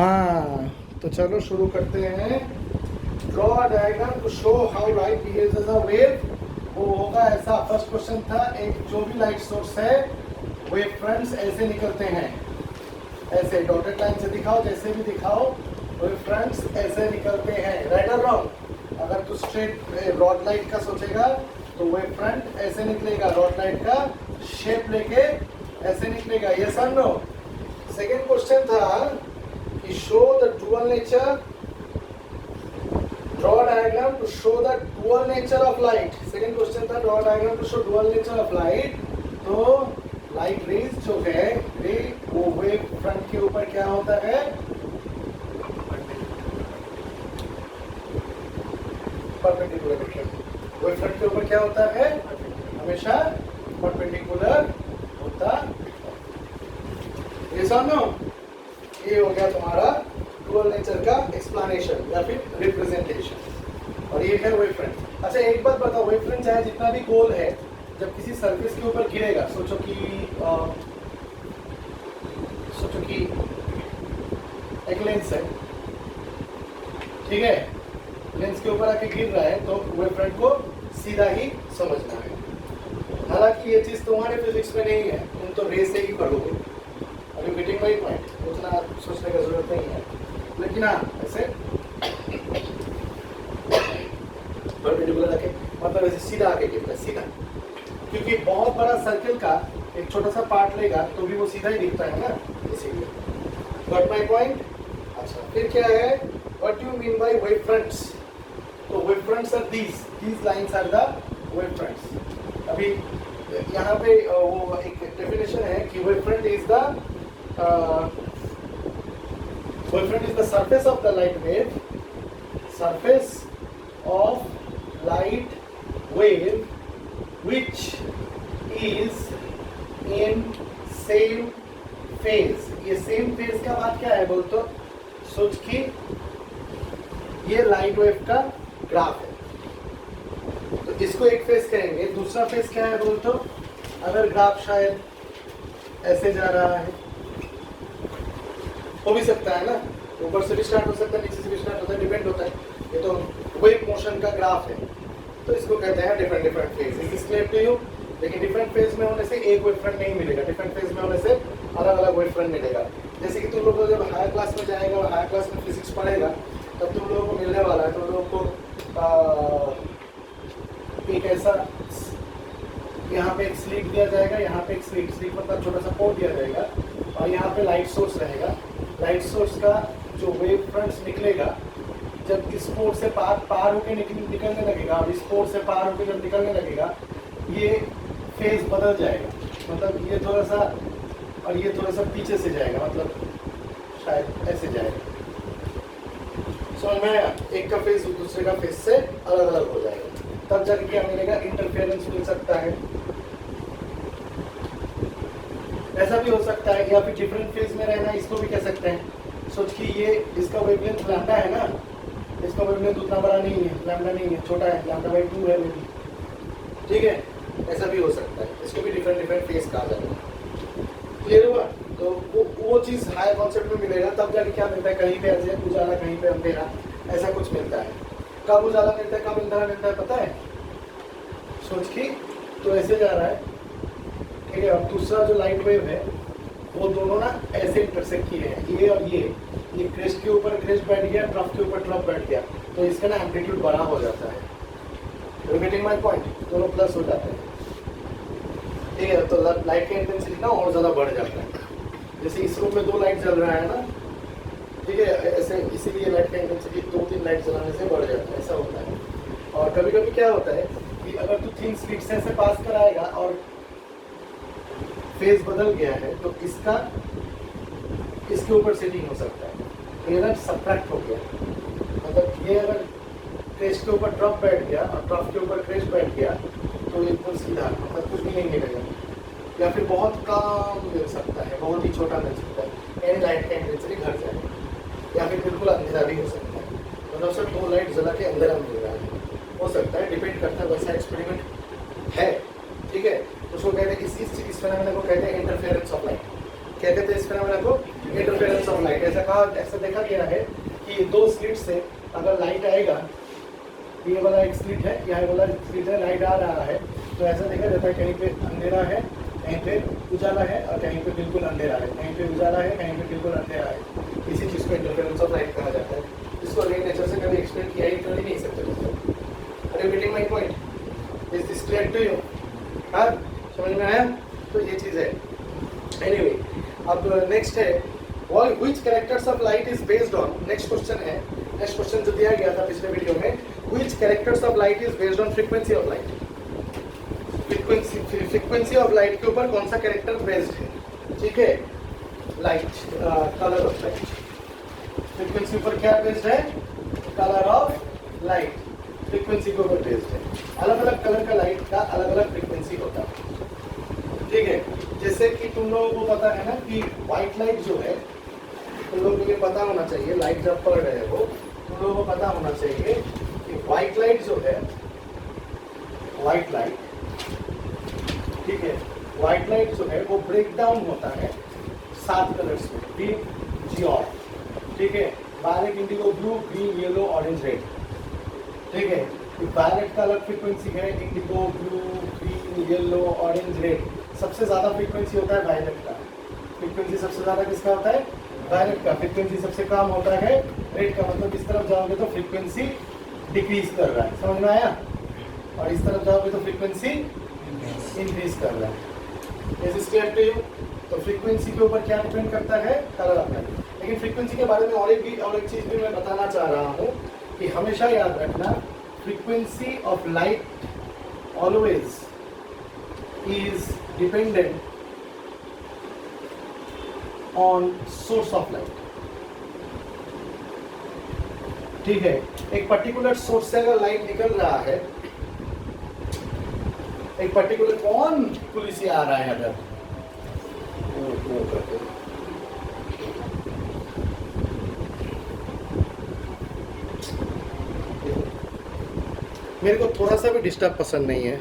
हाँ, तो चलो शुरू करते हैं। Draw diagram to show how light behaves as a wave. वो होगा ऐसा। फर्स्ट क्वेश्चन था, एक जो भी लाइट सोर्स है वेव फ्रंट्स ऐसे निकलते हैं, ऐसे डॉटेड लाइन से दिखाओ, जैसे भी दिखाओ, वेव फ्रंट्स ऐसे निकलते हैं। राइट और रॉन्ग? अगर तू स्ट्रेट रॉड लाइट का सोचेगा तो वेव फ्रंट ऐसे निकलेगा, रॉड लाइट का शेप लेके ऐसे निकलेगा। यस और नो? सेकेंड क्वेश्चन था कि show the dual nature, draw a diagram to show the dual nature of light. Second question था draw a diagram to show dual nature of light. तो light rays जो है वो wave front के ऊपर क्या होता है? परपेंडिकुलर। वेव फ्रंट के ऊपर क्या होता है? हमेशा परपेंडिकुलर होता है। Yes or no? ये हो गया तुम्हारा डुअल नेचर का एक्सप्लेनेशन या फिर रिप्रेजेंटेशन। और ये है वेव फ्रंट। अच्छा एक बात बताओ, वेव फ्रंट चाहे जितना भी गोल है, जब किसी सरफेस के ऊपर गिरेगा, सोचो कि एक लेंस है, ठीक है, लेंस के ऊपर आके गिर रहा है, तो वेव फ्रंट को सीधा ही समझना है। हालांकि ये चीज तुम्हारे फिजिक्स में नहीं है, तुम तो रे से ही पढ़ोगे। अभी गेटिंग माय पॉइंट, उतना सोचने का जरूरत नहीं है, लेकिन हाँ ऐसे परपेंडिकुलर आके, मतलब ऐसे सीधा आके गिरता है, सीधा। क्योंकि बहुत बड़ा सर्कल का एक छोटा सा पार्ट लेगा तो भी वो सीधा ही दिखता है ना, इसीलिए। Got my point? अच्छा, फिर क्या है? What you mean by wave fronts? तो wave fronts are these lines are the wave fronts. अभी यहाँ पे वो एक डेफिनेशन है कि wave front is the wavefront is the surface of the light wave, surface of light wave which is in same phase। ये same phase का बात क्या है बोल तो? सोच कि ये लाइट वेव का ग्राफ है, तो इसको एक फेज कहेंगे। दूसरा फेज क्या है बोल तो? अगर ग्राफ शायद ऐसे जा रहा है, हो भी सकता है ना, ऊपर से भी स्टार्ट हो सकता है, नीचे से भी स्टार्ट होता है, डिपेंड होता है। ये तो वेव मोशन का ग्राफ है, तो इसको कहते हैं different different phase. Is clear to you? लेकिन डिफरेंट फेज में होने से एक वेव फ्रंट नहीं मिलेगा, डिफरेंट फेज में होने से अलग अलग वेव फ्रंट मिलेगा। जैसे कि तुम लोग जब हायर क्लास में जाएगा और हायर क्लास में फिजिक्स पढ़ेगा, तब तुम लोगों को मिलने वाला है, तुम लोगों को एक ऐसा यहाँ पे एक स्लिट दिया जाएगा, यहाँ पे एक स्लिट मतलब छोटा सा पोर्ट दिया जाएगा, और यहाँ पे लाइट सोर्स रहेगा। लाइट सोर्स का जो वेव फ्रंट्स निकलेगा, जब इस पोर्ट से पार होकर निकलने लगेगा, और इस पोर्ट से पार होकर जब निकलने लगेगा, ये फेज बदल जाएगा। मतलब ये थोड़ा सा और ये थोड़ा सा पीछे से जाएगा, मतलब शायद ऐसे जाएगा। समझ में आया? एक का फेज दूसरे का फेज से अलग अलग हो जाएगा, तब जाके क्या मिलेगा? इंटरफेरेंस मिल सकता है। ऐसा भी हो सकता है, या फिर डिफरेंट फेज में रहना, इसको भी कह सकते हैं। सोच कि ये इसका वेवलेंथ लैम्डा है ना, इसका वेवलेंथ उतना बड़ा नहीं है, लैम्डा नहीं है, छोटा है, लैम्डा बाई 2 है मे बी, ठीक है। ऐसा भी हो सकता है, इसको भी डिफरेंट डिफरेंट फेज कहा जाएगा। क्लियर हुआ? तो वो चीज़ हायर कॉन्सेप्ट में मिलेगा, तब जाके क्या मिलता है? कहीं पे उजाला, कहीं पे अंधेरा, ऐसा कुछ मिलता है। कब उजाला मिलता है, कब अंधेरा मिलता है, पता है? सोच की तो ऐसे जा रहा है, ठीक है, और दूसरा जो लाइट वेव है वो दोनों ना ऐसे इंटरसेक्ट किए हैं, ये और ये क्रेस्ट के ऊपर क्रेस्ट बैठ गया, ट्रफ के ऊपर ट्रफ बैठ गया, तो इसका ना एम्पलीट्यूड बड़ा हो जाता है। You getting my point? दोनों प्लस हो जाते हैं, ठीक है। तो लाइट का इंटेंसिटी ना और ज़्यादा बढ़ जाता है। जैसे इस रूम में 2 लाइट जल रहा है ना, ठीक है, ऐसे इसीलिए लाइट का इंटेंसिटी 2-3 लाइट जलाने से बढ़ जाता है, ऐसा होता है। और कभी कभी क्या होता है कि अगर तू 3 स्लिट से पास कराएगा और फेज बदल गया है, तो इसके ऊपर सेटिंग हो सकता है। ये ना सबट्रैक्ट हो गया, मतलब ये अगर क्रेस्ट के ऊपर ट्रफ बैठ गया और ट्रफ के ऊपर क्रेस्ट बैठ गया, तो एकदम सीधा, मतलब कुछ भी नहीं मिलेगा, या फिर बहुत कम मिल सकता है, बहुत ही छोटा मिल सकता है, यानी लाइट का इंटेंसिटी घट जाएगा, या फिर बिल्कुल अंधेरा भी हो सकता है। मतलब सर 2 लाइट जला के अंधेरा मिल रहा है, हो सकता है, डिपेंड करता है, वैसा एक्सपेरिमेंट है, ठीक है। उसको कहते हैं, इस फिनोमेना को कहते हैं इंटरफेरेंस ऑफ लाइट। क्या कहते हैं इस फिनोमेना को? Interference of light. ऐसा ऐसा देखा गया है कि दो स्लिट से अगर लाइट आएगा, ये वाला एक स्लिट है, यहाँ वाला स्लिट है, लाइट आ रहा है, तो ऐसा देखा जाता है कहीं पे अंधेरा है, कहीं पे उजाला है, और कहीं पे बिल्कुल अंधेरा है, कहीं पे उजाला है, कहीं पे बिल्कुल अंधेरा है। इसी चीज़ को इंटरफेरेंस ऑफ लाइट कहा जाता है। इसको रे नेचर से कभी एक्सप्लेन किया ही कर ही नहीं सकते। Are getting my point? Is this clear to you? हाँ, समझ में आया? तो ये चीज़ है। एनीवे, अब नेक्स्ट है which characters of light is based on. Next question है, नेक्स्ट क्वेश्चन जो दिया गया था पिछले वीडियो में, which characters of light is based on frequency of light. Frequency of light के ऊपर कौन सा कैरेक्टर बेस्ड है? ठीक है, light, colour of light. Frequency ऊपर क्या बेस्ड है? कलर ऑफ लाइट फ्रीक्वेंसी के ऊपर बेस्ड है। अलग अलग कलर का लाइट का अलग अलग फ्रीक्वेंसी होता है। ठीक है, जैसे कि तुम लोगों को पता है ना कि व्हाइट लाइट जो है, तुम लोगों को ये पता होना चाहिए, लाइट जब पड़ रहे हो तुम लोगों को पता होना चाहिए कि व्हाइट लाइट जो है, व्हाइट लाइट, ठीक है, व्हाइट लाइट जो है वो ब्रेक डाउन होता है 7 कलर्स में, ग्रीन, जी और, ठीक है, violet, indigo, blue, green, yellow, orange, red. ठीक है, वायलेट का अलग फ्रीक्वेंसी है, indigo, blue, green, yellow, orange, red. सबसे ज्यादा फ्रीक्वेंसी होता है वायलेट का। फ्रीक्वेंसी सबसे ज्यादा किसका होता है? वायलेट का। फ्रीक्वेंसी सबसे कम होता है रेड का। मतलब इस तरफ जाओगे तो फ्रीक्वेंसी डिक्रीज कर रहा है, समझ में आया? और इस तरफ जाओगे तो फ्रीक्वेंसी इंक्रीज कर रहा है। Is clear to you? तो फ्रीक्वेंसी के ऊपर क्या डिपेंड करता है? Colour of light. लेकिन फ्रीक्वेंसी के बारे में और एक चीज भी मैं बताना चाह रहा हूँ कि हमेशा याद रखना, frequency of light always is dependent on source of light. ठीक है, एक पर्टिकुलर सोर्स से अगर लाइट निकल रहा है, एक पर्टिकुलर, कौन पुलिस आ रहा है अगर मेरे को थोड़ा सा भी डिस्टर्ब पसंद नहीं है।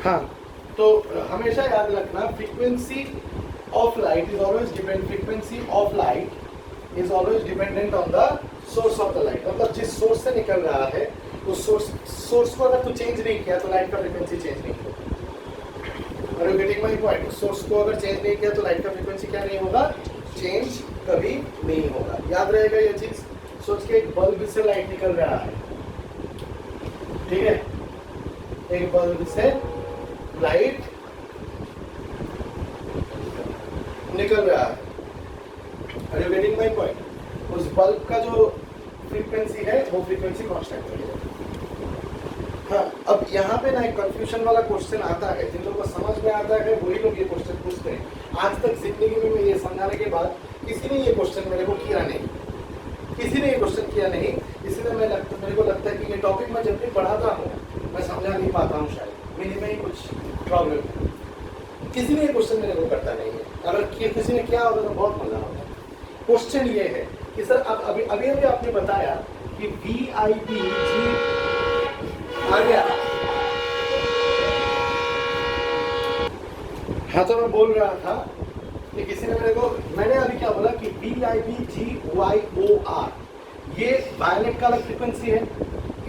हाँ, तो हमेशा याद रखना, frequency of light is always depend, frequency of light is always dependent on the source of the light. मतलब जिस सोर्स से निकल रहा है उस सोर्स को अगर तू चेंज नहीं किया तो लाइट का फ्रीक्वेंसी चेंज नहीं होगा। Are you getting my point? Source को अगर चेंज नहीं किया तो लाइट का फ्रीक्वेंसी क्या नहीं होगा? चेंज कभी नहीं होगा। याद रहेगा ये चीज। सोच के, एक बल्ब से लाइट निकल रहा है, ठीक है, एक बल्ब से लाइट निकल रहा है। Are you getting my point? उस बल्ब का जो फ्रीक्वेंसी है वो फ्रीक्वेंसी कांस्टेंट है। हाँ, अब यहाँ पे ना एक कंफ्यूजन वाला क्वेश्चन आता है, जिन लोगों को समझ में आता है वही लोग ये क्वेश्चन पूछते हैं। आज तक जिंदगी में मैं ये समझाने के बाद किसी ने ये क्वेश्चन मेरे को किया नहीं, किसी ने ये क्वेश्चन किया नहीं। इसलिए मेरे को लगता है कि ये टॉपिक मैं जब भी पढ़ाता हूँ मैं समझा नहीं पाता हूँ, शायद मेरे में ही कुछ प्रॉब्लम है। किसी ने ये क्वेश्चन मेरे को करता नहीं है। अगर किसी ने किया होगा तो बहुत मजा होगा। क्वेश्चन ये है कि सर अब अभी आपने बताया कि VIB आ गया। हाँ, तो मैं बोल रहा था कि किसी ने मैंने अभी क्या बोला कि VIBGYOR, ये वायलेट का अलग फ्रीक्वेंसी है,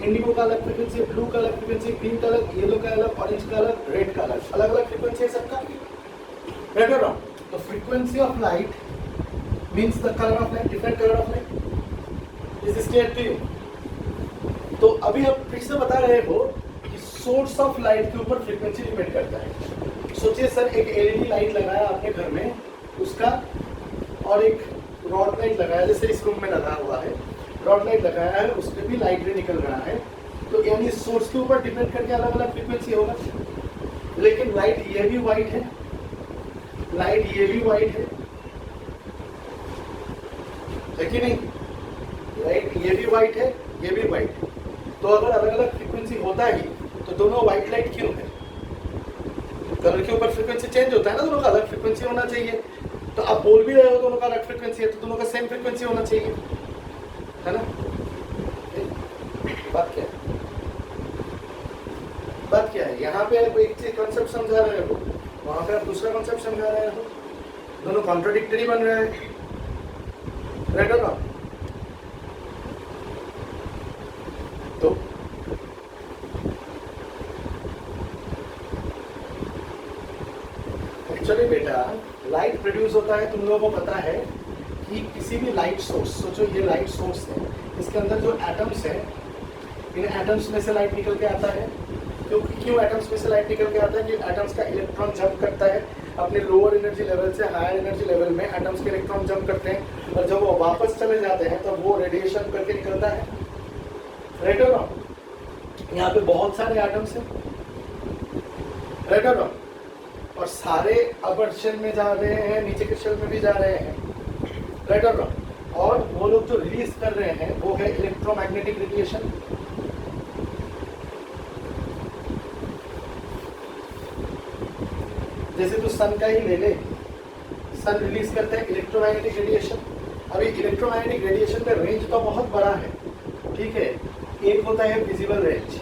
इंडिगो का अलग फ्रीक्वेंसी, ब्लू का अलग फ्रीक्वेंसी, ग्रीन का अलग, येलो का अलग, ऑरेंज का अलग, रेड का अलग, अलग अलग फ्रीक्वेंसी है सबका। राइट और रॉन्ग? तो frequency of light means the colour of light, different colour of light. This is clear to you? तो अभी आप फिर से बता रहे हो कि सोर्स ऑफ लाइट के ऊपर फ्रीक्वेंसी डिपेंड करता है। सोचिए सर, एक LED लाइट लगाया आपने घर में, उसका, और एक रॉड लाइट लगाया, जैसे इस रूम में लगा हुआ है, रॉड लाइट लगाया है, उसमें भी लाइट भी निकल रहा है। तो यानी सोर्स के ऊपर डिपेंड करके अलग अलग फ्रीक्वेंसी होगा। लेकिन लाइट ये भी वाइट है, लाइट ये भी वाइट है कि नहीं? लाइट ये भी वाइट है, ये भी वाइट है। तो अगर अलग अलग फ्रीक्वेंसी होता ही तो दोनों व्हाइट लाइट क्यों है? कलर के ऊपर फ्रीक्वेंसी चेंज होता है ना, दोनों का अलग फ्रीक्वेंसी होना चाहिए। तो आप बोल भी रहे हो दोनों का अलग फ्रीक्वेंसी है, तो दोनों का सेम फ्रीक्वेंसी होना चाहिए, है ना? बात क्या है? बात क्या है, यहाँ पे आप एक कॉन्सेप्ट समझा रहे हो, वहां पे आप दूसरा कॉन्सेप्ट समझा रहे हो, दोनों कॉन्ट्राडिक्टरी बन रहे हैं, राइट और नॉट? तो एक्चुअली बेटा लाइट प्रोड्यूस होता है, तुम लोगों को पता है कि किसी भी लाइट सोर्स, सोचो ये लाइट सोर्स है, इसके अंदर जो एटम्स है, इन एटम्स में से लाइट निकल के आता है। क्यों एटम्स में से लाइट निकल के आता है? कि एटम्स का इलेक्ट्रॉन जंप करता है अपने लोअर एनर्जी लेवल से हायर एनर्जी लेवल में, एटम्स के इलेक्ट्रॉन जंप करते हैं और जब वो वापस चले जाते हैं तब वो रेडिएशन करके निकलता है, राइट और नॉट? यहाँ पे बहुत सारे एटम्स हैं, राइट और नॉट? और सारे अपर शेल में जा रहे हैं, नीचे के शेल में भी जा रहे हैं, राइट और नॉट? और वो लोग जो रिलीज कर रहे हैं वो है इलेक्ट्रोमैग्नेटिक रेडिएशन। जैसे तो सन का ही ले ले, सन रिलीज करते हैं इलेक्ट्रोमैग्नेटिक रेडिएशन। अभी इलेक्ट्रोमैग्नेटिक रेडिएशन का रेंज तो बहुत बड़ा है, ठीक है। एक होता है विजिबल रेंज,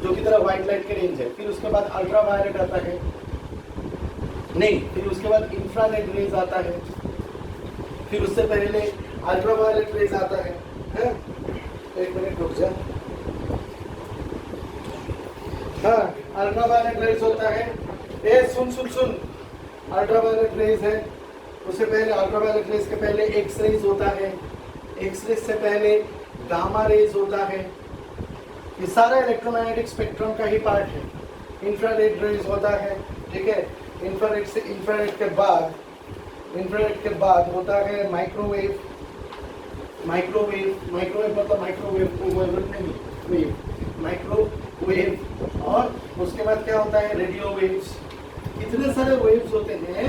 जो की तरह व्हाइट लाइट के रेंज है, फिर उसके बाद अल्ट्रा वायलेट आता है, नहीं, फिर उसके बाद इंफ्रारेड रेज आता है, फिर उससे पहले अल्ट्रा वायलेट रेज आता है? एक मिनट रुक जा। हाँ, अल्ट्रा वायलेट रेज होता है, ए सुन सुन सुन, अल्ट्रा वायलेट रेज है, उससे पहले अल्ट्रा वायलेट रेज के पहले एक्स रेज होता है, एक्स रेज से पहले गामा रेज होता है। ये सारा इलेक्ट्रोमैग्नेटिक स्पेक्ट्रम का ही पार्ट है। इंफ्रारेड रेज होता है, ठीक है। इंफ्रारेड से इंफ्रारेड के बाद होता है माइक्रोवेव। माइक्रोवेव मतलब माइक्रोवेव नहीं, वेव, माइक्रोवेव। और उसके बाद क्या होता है? Radio waves. इतने सारे वेव्स होते हैं,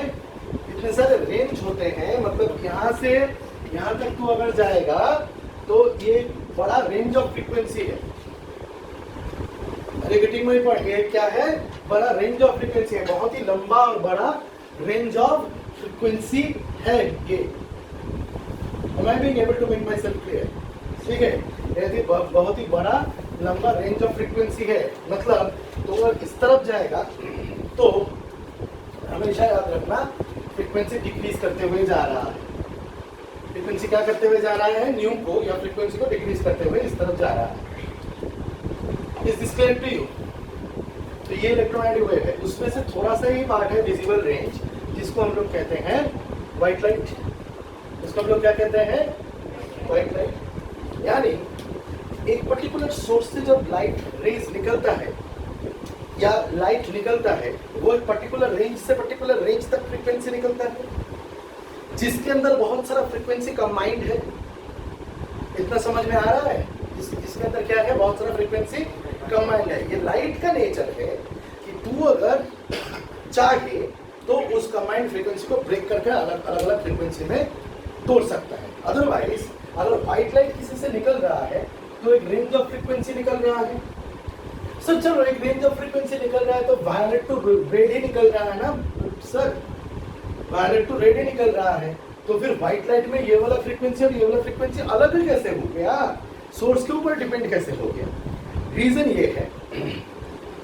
इतने सारे रेंज होते हैं, मतलब यहाँ से यहाँ तक तू अगर जाएगा तो ये बड़ा रेंज ऑफ फ्रीक्वेंसी है। अरे गेटिंग माय पॉइंट? ये क्या है? बड़ा रेंज ऑफ फ्रीक्वेंसी है, बहुत ही लंबा और बड़ा रेंज ऑफ फ्रीक्वेंसी है ये। Am I being able to make myself clear? ठीक है, यदि बहुत ही बड़ा लंबा रेंज ऑफ फ्रीक्वेंसी है, मतलब तो अगर इस तरफ जाएगा तो हमेशा याद रखना फ्रीक्वेंसी डिक्रीज करते हुए जा रहा है। फ्रीक्वेंसी क्या करते हुए जा रहा है? न्यू को या फ्रीक्वेंसी को डिक्रीज करते हुए इस तरफ जा रहा है। Is this clear to you? तो ये इलेक्ट्रोमैग्नेटिक वेव है, उसमें से थोड़ा सा ही पार्ट है विजिबल रेंज, जिसको हम लोग कहते हैं व्हाइट लाइट। इसको हम लोग क्या कहते हैं? White light. यानी एक पर्टिकुलर सोर्स से जब लाइट रेज निकलता है या लाइट निकलता है, वो एक पर्टिकुलर रेंज से पर्टिकुलर रेंज तक फ्रीक्वेंसी निकलता है, जिसके अंदर बहुत सारा फ्रीक्वेंसी कंबाइंड है। इतना समझ में आ रहा है? इसके अंदर क्या है? बहुत सारा फ्रीक्वेंसी कंबाइंड है। ये लाइट का नेचर है कि तू अगर चाहे तो उस कंबाइंड फ्रीक्वेंसी को ब्रेक करके अलग अलग फ्रीक्वेंसी में तोड़ सकता है। अदरवाइज अगर व्हाइट लाइट किसी से निकल रहा है तो एक रेंज ऑफ फ्रीक्वेंसी निकल रहा है। सर चलो, एक रेंज ऑफ फ्रीक्वेंसी निकल रहा है तो वायलेट टू रेड ही निकल रहा है ना सर, वायलेट टू रेड ही निकल रहा है, तो फिर व्हाइट लाइट में ये वाला फ्रीक्वेंसी और ये वाला फ्रीक्वेंसी अलग ही कैसे हो गया? सोर्स के ऊपर डिपेंड कैसे हो गया? रीजन ये है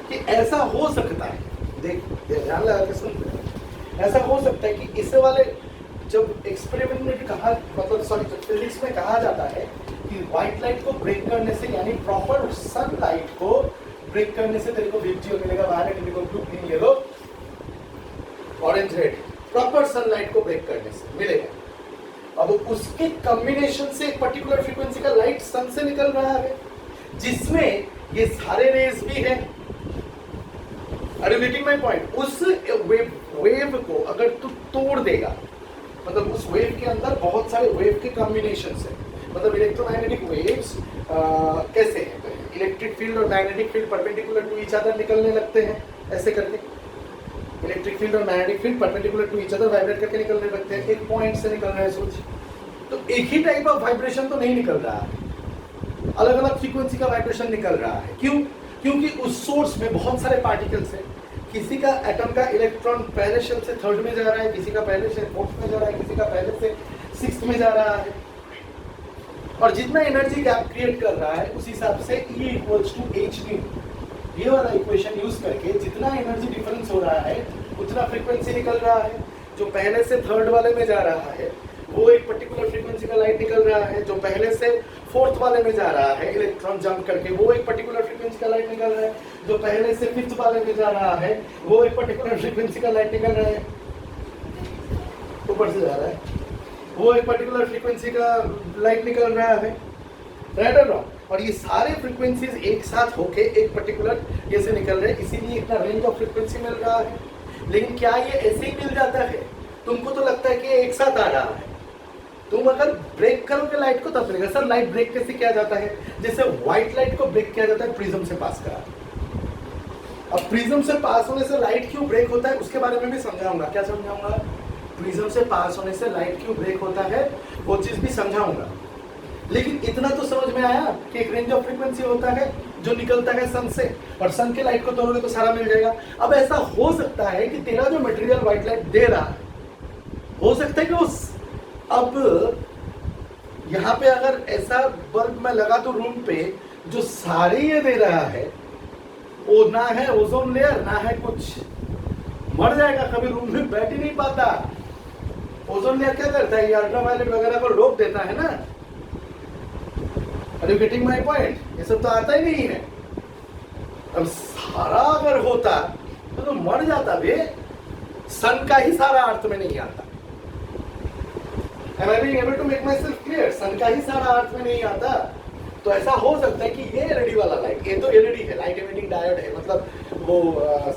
कि ऐसा हो सकता है, देख ध्यान लगा के सुन, ऐसा हो सकता है कि इस वाले जब एक्सपेरिमेंट में कहा, मतलब सॉरी फिजिक्स में कहा जाता है कि व्हाइट लाइट को ब्रेक करने से, यानी प्रॉपर सन लाइट को ब्रेक करने से तेरे को VGO मिलेगा, violet, indigo, blue, green, yellow, orange, red, proper sunlight को ब्रेक करने से मिलेगा। अब उसके कॉम्बिनेशन से एक पर्टिकुलर फ्रीक्वेंसी का लाइट सन से निकल रहा है, जिसमें ये सारे रेज भी हैं। Are you getting my point? उस वेव को अगर तू तोड़ देगा, मतलब उस वेव के अंदर बहुत सारे वेव के कॉम्बिनेशन है, मतलब इलेक्ट्रोमैग्नेटिक वेव्स कैसे हैं? इलेक्ट्रिक फील्ड और magnetic field perpendicular to each other निकलने लगते हैं, ऐसे करके इलेक्ट्रिक फील्ड और magnetic field perpendicular to each other vibrate करके निकलने लगते हैं, एक पॉइंट से निकल रहा है सोच। तो एक ही टाइप ऑफ वाइब्रेशन तो नहीं निकल रहा है, अलग अलग फ्रीक्वेंसी का वाइब्रेशन निकल रहा है। क्यों? क्योंकि उस सोर्स में बहुत सारे पार्टिकल्स हैं। किसी का एटम का इलेक्ट्रॉन पहले शेल से थर्ड में जा रहा है, किसी का पहले से फोर्थ में जा रहा है, किसी का पहले से सिक्स्थ में जा रहा है, और जितना एनर्जी गैप क्रिएट कर रहा है उस हिसाब से E = hν, ये वाला इक्वेशन यूज करके जितना एनर्जी डिफरेंस हो रहा है उतना फ्रीक्वेंसी निकल रहा है। जो पहले से थर्ड वाले में जा रहा है वो एक पर्टिकुलर फ्रीक्वेंसी का लाइट निकल रहा है, जो पहले से फोर्थ वाले में जा रहा है इलेक्ट्रॉन जंप करके वो एक पर्टिकुलर फ्रीक्वेंसी का लाइट निकल रहा है, जो पहले से फिफ्थ वाले में जा रहा है वो एक पर्टिकुलर फ्रीक्वेंसी का लाइट निकल रहा है, ऊपर से जा रहा है वो एक पर्टिकुलर फ्रीक्वेंसी का लाइट निकल रहा है, राइट और रॉन्ग। और ये सारे फ्रीक्वेंसीज एक साथ होके एक पर्टिकुलर ये से निकल रहे हैं, इसीलिए इतना रेंज ऑफ फ्रीक्वेंसी मिल रहा है। लेकिन क्या ये ऐसे ही मिल जाता है? तुमको तो लगता है कि एक साथ आ रहा है, तुम अगर ब्रेक करोगे लाइट को तब मिलेगा। सर लाइट ब्रेक कैसे किया जाता है? जैसे व्हाइट लाइट को ब्रेक किया जाता है प्रिज्म से पास करा। अब प्रिज्म से पास होने से लाइट क्यों ब्रेक होता है उसके बारे में भी समझाऊंगा। क्या समझाऊंगा? प्रिज्म से पास होने से लाइट क्यों ब्रेक होता है वो चीज भी समझाऊंगा। लेकिन इतना तो समझ में आया कि एक रेंज ऑफ फ्रीक्वेंसी होता है जो निकलता है सन से, और सन के लाइट को तोड़ोगे तो सारा मिल जाएगा। अब ऐसा हो सकता है कि तेरा जो मटेरियल व्हाइट लाइट दे रहा है, हो सकता है कि उस अब यहाँ पे अगर ऐसा बल्ब मैं लगा दूं रूम पे जो सारे ये दे रहा है, वो ना है ओजोन लेयर ना है कुछ, मर जाएगा, कभी रूम में बैठ ही नहीं पाता। ओजोन लेयर क्या करता है? ये अल्ट्रावायलेट वगैरह को रोक देता है ना। Are you getting my point? ये सब तो आता ही नहीं है। अब सारा अगर होता तो मर जाता बे। सन का ही सारा अर्थ में नहीं आता। Am I being able to make myself clear? सन का ही सारा अर्थ में नहीं आता। तो ऐसा हो सकता है कि ये एलईडी वाला लाइट, ये तो एलईडी है, लाइट इमिटिंग डायोड है, मतलब वो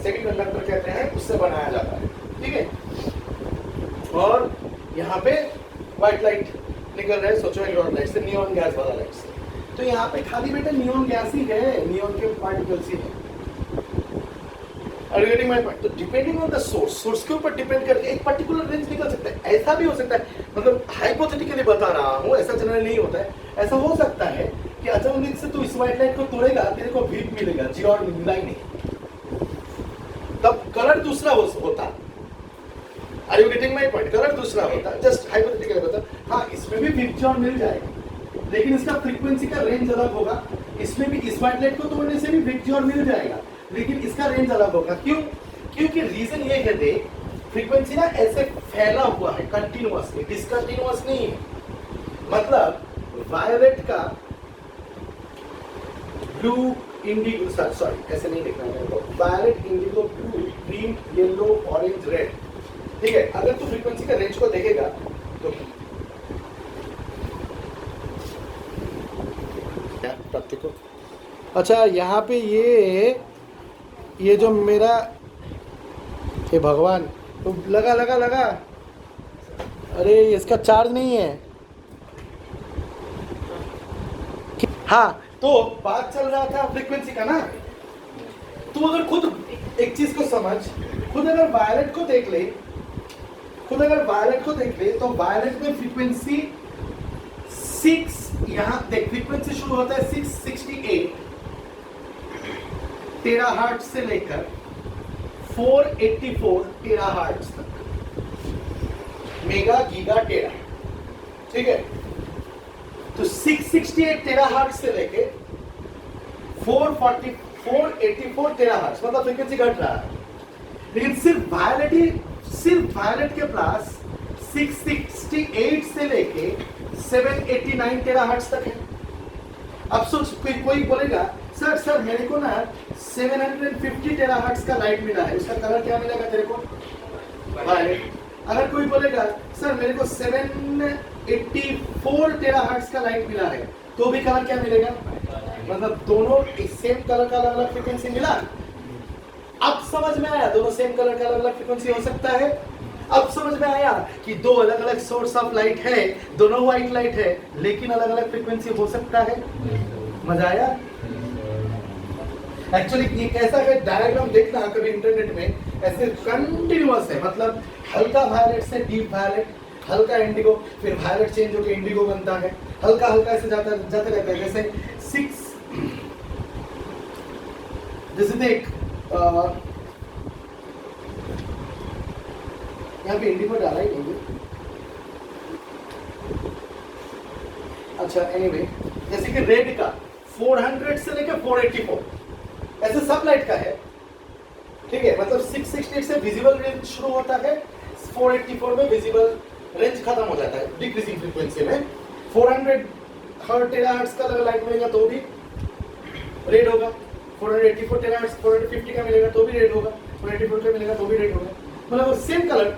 सेमीकंडक्टर कहते हैं, उससे बनाया जाता है, ठीक है। और यहाँ पे व्हाइट लाइट निकल रहा है सोचो एलईडी लाइट से, नियॉन गैस वाला लाइट से। तो यहाँ पे खाली बेटा नियॉन गैस ही है, नियॉन के पार्टिकल्स ही है। Are you getting my point? तो depending on the source, source के ऊपर डिपेंड करके एक पर्टिकुलर रेंज निकल सकता है। ऐसा भी हो सकता है, मतलब हाइपोथेटिकली बता रहा हूँ, ऐसा जनरल नहीं होता है। ऐसा हो सकता है कि अचानक से तू इस व्हाइट लाइट को तोड़ेगा, तेरे को वीक मिलेगा, जी और मिला ही नहीं, तब कलर दूसरा होता। Are you getting my point? Colour दूसरा होता, जस्ट हाइपोथेटिकली बता। हाँ, इसमें भी वीक जी और मिल जाएगा, लेकिन इसका फ्रीक्वेंसी का रेंज अलग होगा। इसमें भी इस व्हाइट लाइट को तोड़ने से भी वीक जी और मिल जाएगा, लेकिन इसका रेंज अलग होगा। क्यों? क्योंकि रीजन ये है, देख फ्रीक्वेंसी ना ऐसे फैला हुआ है कंटिन्यूअसली, डिसकंटिन्यूअस नहीं है। मतलब वायलेट का ब्लू इंडिगो, सॉरी ऐसे नहीं देखना है, violet indigo blue green yellow orange red, ठीक है। अगर तू फ्रीक्वेंसी का रेंज को देखेगा तो प्राप्ति को, अच्छा यहाँ पे ये जो मेरा, हे भगवान, तो लगा लगा लगा, अरे इसका चार्ज नहीं है। हाँ, तो बात चल रहा था फ्रीक्वेंसी का ना। तू अगर खुद एक चीज को समझ, खुद अगर वायलेट को देख ले, तो वायलेट में फ्रीक्वेंसी 6, यहाँ देख फ्रीक्वेंसी शुरू होता है 668 टेराहर्ट्ज से लेकर 484 टेराहर्ट्ज तक, मेगा गीगा टेरा, ठीक है। तो 668 टेराहर्ट्ज से लेके 484 टेराहर्ट्ज, मतलब फ्रीक्वेंसी घट रहा है। लेकिन सिर्फ वायलेट के पास 668 से लेके 789 टेराहर्ट्ज तक है। अब सोच, कोई बोलेगा सर मेरे को ना 750 टेराहर्ट्ज का लाइट मिला है, उसका कलर क्या मिलेगा तेरे को? वायलेट। अगर कोई बोलेगा सर मेरे को 784 टेराहर्ट्ज का लाइट मिला है, तो भी कलर क्या मिलेगा? मतलब दोनों सेम कलर का अलग अलग फ्रीक्वेंसी मिला। अब समझ में आया दोनों सेम कलर का अलग अलग फ्रीक्वेंसी हो सकता है। अब समझ में आया कि दो अलग अलग सोर्स ऑफ लाइट है, दोनों व्हाइट लाइट है, लेकिन अलग अलग फ्रीक्वेंसी हो सकता है। मजा आया? एक्चुअली ये कैसा है, डायग्राम देखना कभी इंटरनेट में, ऐसे कंटिन्यूअस है, मतलब हल्का वायलेट से डीप वायलेट, हल्का इंडिगो, फिर वायलेट चेंज होकर इंडिगो बनता है, हल्का हल्का ऐसे जाते रहता है। जैसे 6, जैसे देख यहाँ पे इंडिगो डाला ही नहीं। अच्छा एनीवे, जैसे कि रेड का 400 से लेकर 484, ऐसे सब लाइट का है, ठीक है। मतलब 668 से विजिबल रेंज शुरू होता है, 484 में विजिबल रेंज खत्म हो जाता है डिक्रीजिंग फ्रीक्वेंसी में। 400 टेराहर्ट्ज का अगर लाइट मिलेगा तो भी रेड होगा, 484 टेराहर्ट्ज 450 का मिलेगा तो भी रेड होगा, 484 का मिलेगा तो भी रेड होगा। मतलब सेम कलर,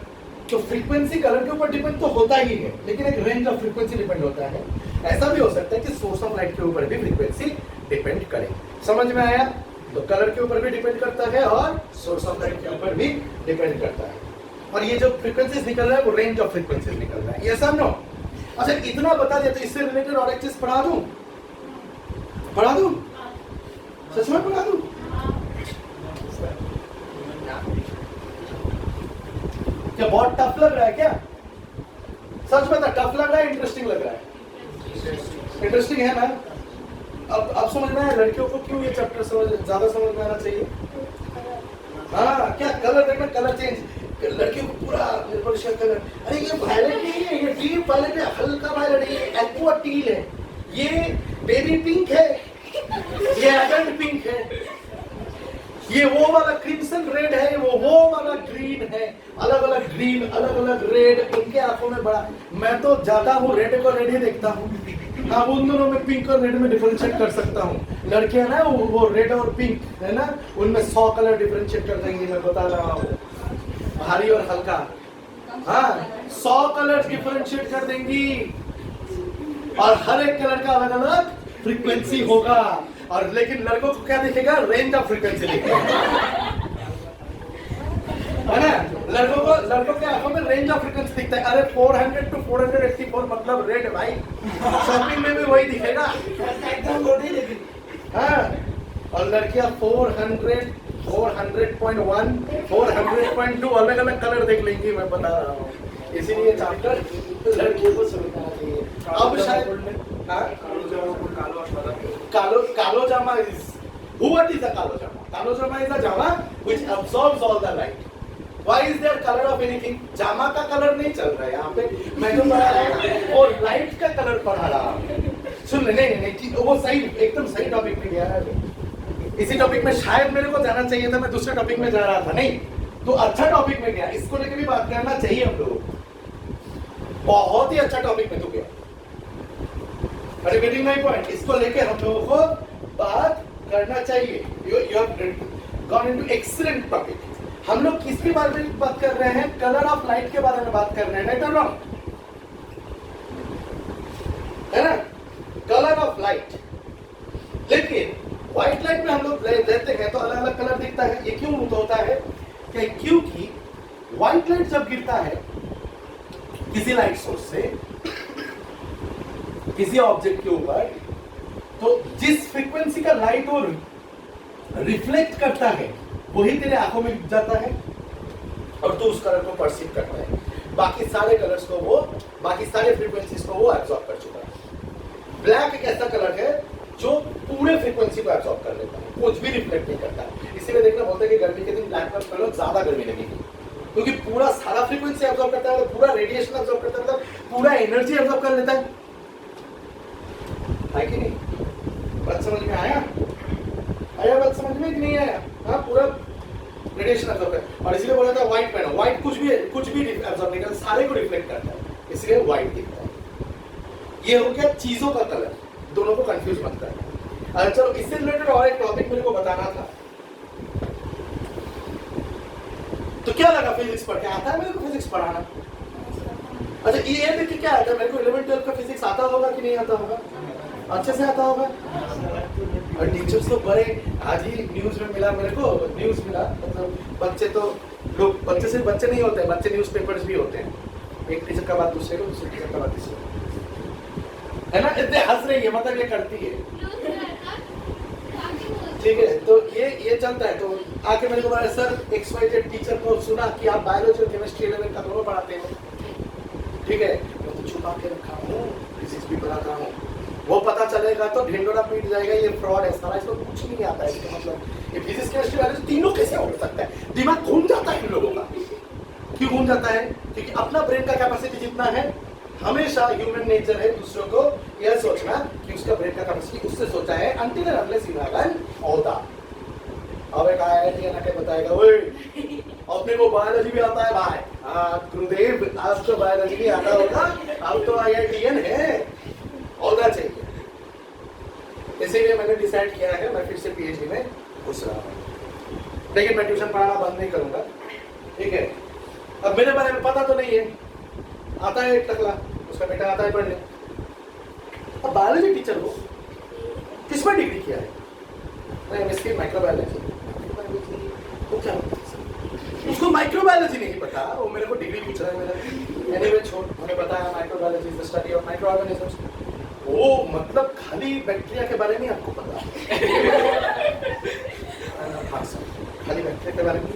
तो फ्रीक्वेंसी कलर के ऊपर डिपेंड तो होता ही है, लेकिन एक रेंज ऑफ फ्रीक्वेंसी डिपेंड होता है। ऐसा भी हो सकता है कि सोर्स ऑफ लाइट के ऊपर भी फ्रीक्वेंसी डिपेंड करे। समझ में आया? तो कलर के ऊपर भी डिपेंड करता है और सोर्स ऑफ लाइट के ऊपर भी डिपेंड करता है। और ये जो फ्रीक्वेंसीज निकल रहा है वो रेंज ऑफ फ्रीक्वेंसीज निकल रहा है, ये समझो। अच्छा इतना बता दिया, तो इससे रिलेटेड और एक चीज पढ़ा दूं? पढ़ा दूं? सच में पढ़ा दूं? क्या बहुत टफ लग रहा है क्या? सच बता, टफ लग रहा है इंटरेस्टिंग लग रहा है? इंटरेस्टिंग है ना? अब समझ में आया लड़कियों को क्यों ये चैप्टर ज्यादा समझ में आना चाहिए? हाँ, क्या कलर देखना, कलर चेंज, लड़कियों को पूरा निर्भर कलर। अरे ये वायलेट नहीं है, ये डीप वायलेट है, हल्का वायलेट है, ये एक्वा टील है, ये बेबी पिंक है, ये एडल्ट पिंक है, ये वो वाला क्रिम्सन रेड है, वो वाला ग्रीन है। अलग अलग ग्रीन, अलग अलग रेड, इनके आंखों में बड़ा। मैं तो जाता हूँ रेड को रेड ही देखता हूँ। हाँ, उन दोनों में पिंक और रेड में डिफरेंशिएट कर सकता हूँ। लड़कियां ना वो रेड और पिंक है ना, उनमें 100 कलर डिफरेंशिएट कर देंगी, मैं बता रहा हूँ। भारी और हल्का, हाँ 100 कलर डिफरेंशिएट कर देंगी, और हर एक कलर का अलग अलग फ्रीक्वेंसी होगा। और लेकिन लड़कों को क्या दिखेगा? रेंज ऑफ फ्रीक्वेंसी दिखेगा, है ना? लड़कों के आंखों में रेंज ऑफ फ्रीक्वेंसी दिखता है। अरे 400 to 484 मतलब रेड भाई, शॉपिंग में भी वही दिखेगा। हाँ, और लड़कियां 400, 400.1, 400.2 अलग अलग कलर देख लेंगी, मैं बता रहा हूँ। इसीलिए चैप्टर लड़कियों को समझना चाहिए। अब शायद कालो Jama is, what is a kalo jama? Kalo jama is a jama which absorbs all the light. Why is there color of anything? Jama का कलर नहीं चल रहा है यहाँ पे, मैं जो पढ़ा रहा हूँ और लाइट का कलर पढ़ा रहा हूँ। सुन ले, नहीं वो सही, एकदम सही टॉपिक पे गया है। इसी टॉपिक में शायद मेरे को जाना चाहिए था, मैं दूसरे टॉपिक में जा रहा था। नहीं तो अच्छा टॉपिक में गया, इसको लेकर भी बात करना चाहिए हम लोगों को। बहुत ही अच्छा टॉपिक में तो गया। Are you getting my point? इसको लेके हम लोगों को बात करना चाहिए। You have gone into excellent topic. हम लोग किसके बारे में बात कर रहे हैं? कलर ऑफ लाइट के बारे में बात कर रहे हैं, राइट और रॉन्ग? है ना? Colour of light. लेकिन व्हाइट लाइट में हम लोग रहते हैं तो अलग अलग कलर दिखता है। ये क्यों होता है? क्योंकि व्हाइट लाइट जब गिरता है किसी लाइट सोर्स से किसी ऑब्जेक्ट के ऊपर, तो जिस फ्रीक्वेंसी का लाइट वो रिफ्लेक्ट करता है वही तेरे आंखों में जाता है और तू उस कलर को परसीव करता है। बाकी सारे कलर्स को वो, बाकी सारे फ्रीक्वेंसीज को वो एब्जॉर्ब कर चुका है। ब्लैक एक ऐसा कलर है जो पूरे फ्रीक्वेंसी को एब्जॉर्ब कर लेता है, कुछ भी रिफ्लेक्ट नहीं करता है। इसीलिए देखना बोलते हैं कि गर्मी के दिन ब्लैक कलर पहनो, ज्यादा गर्मी लगेगी, क्योंकि पूरा सारा फ्रीक्वेंसी एब्जॉर्ब करता है, पूरा रेडिएशन एब्जॉर्ब करता है, मतलब पूरा एनर्जी एब्जॉर्ब कर लेता है कि नहीं? बात समझ में आया? बात समझ में कि नहीं आया? हाँ, पूरा रेडिएशन एब्जॉर्ब करता है। और इसलिए बोला था व्हाइट पहनो। व्हाइट कुछ भी एब्जॉर्ब नहीं करता, सारे को रिफ्लेक्ट करता है, इसलिए व्हाइट दिखता है। ये हो गया चीजों का कलर, दोनों को कंफ्यूज मत करना। अच्छा चलो, इससे रिलेटेड और एक टॉपिक मेरे को बताना था। तो क्या लगा फिजिक्स पढ़ के? आता है मेरे को फिजिक्स पढ़ाना? अच्छा ये देख के क्या आता है मेरे को? 11 12 का फिजिक्स आता होगा कि नहीं आता होगा? अच्छे से आता होगा। और टीचर्स तो बड़े, आज ही न्यूज में मिला मेरे को, न्यूज मिला, मतलब बच्चे तो लोग, बच्चे सिर्फ बच्चे नहीं होते हैं, बच्चे न्यूज़पेपर्स भी होते हैं। एक टीचर का बात दूसरे को, दूसरे टीचर का बात तीसरे को, है ना? इतने हंस रही है, मतलब ये करती है, ठीक है? तो ये चलता है। तो आके मेरे को बोला, सर XYZ टीचर को सुना कि आप बायोलॉजी और केमिस्ट्री 11 का दोनों पढ़ाते हो, ठीक है? मैं तो छुपा के रखा हूँ, फिजिक्स भी पढ़ाता हूँ। वो पता चलेगा तो ढिंडोरा पीट जाएगा, ये फ्रॉड है सारा, इसको कुछ नहीं आता है। इसका मतलब ये फिजिक्स केमिस्ट्री वाले तीनों कैसे हो सकता है? दिमाग घूम जाता है इन लोगों का। क्यों घूम जाता है? क्योंकि अपना ब्रेन का कैपेसिटी जितना है, हमेशा ह्यूमन नेचर है दूसरों को यह सोचना कि उसका ब्रेन का कैपेसिटी उससे सोचा है, until and unless you have an औदा। अब एक IIT आके बताएगा ओए अपने को बायोलॉजी भी आता है भाई। गुरुदेव आज तो बायोलॉजी भी आता होगा, अब तो IITian है, होना चाहिए। इसीलिए मैंने डिसाइड किया है मैं फिर से PhD में घुस रहा हूँ, लेकिन मैं ट्यूशन पढ़ाना बंद नहीं करूंगा, ठीक है। अब मेरे बारे में पता तो नहीं है, आता है एक टकला, उसका बेटा आता है पढ़ने। अब बायोलॉजी टीचर हो, किसमें डिग्री किया है? मैं माइक्रोबायोलॉजी। वो क्या उसको माइक्रोबायोलॉजी नहीं पता, वो मेरे को डिग्री पूछ रहा है मेरा। एनीवे छोड़, मैंने बताया microbiology is the study of micro organisms. वो मतलब खाली बैक्टीरिया के बारे में आपको पता हाँ सर, खाली बैक्टीरिया के बारे में